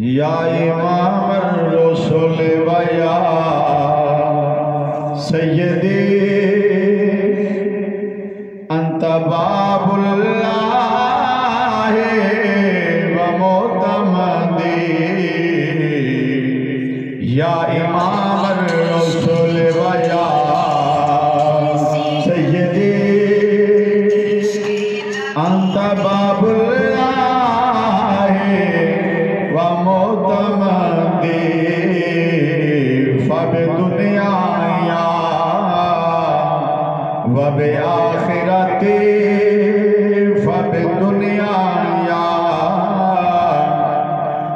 یا امام الرسل و یا سیدی انت باب اللہ و معتمدی یا امام الرسل و یا سیدی انت باب اللہ و معتمدی فبدنیا و بآخرتی فبدنیا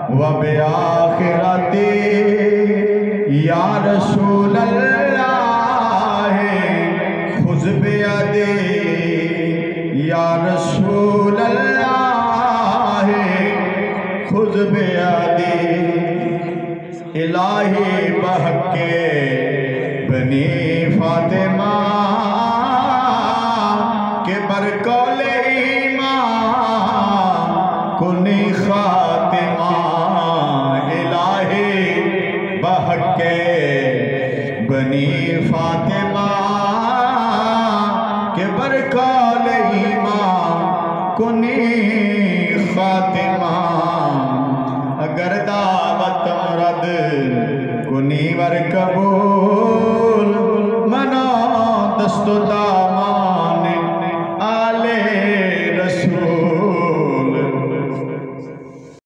و بآخرتی یا رسول اللہ خذ بیدی یا رسول اللہ خذ بیدی الہی بحق بنی فاطمہ کے برکول ایمان کنی خاتمہ الہی بحق بنی فاطمہ کے برکول ایمان کنی خاتمہ اگر دعوت مرد کنی ور قبول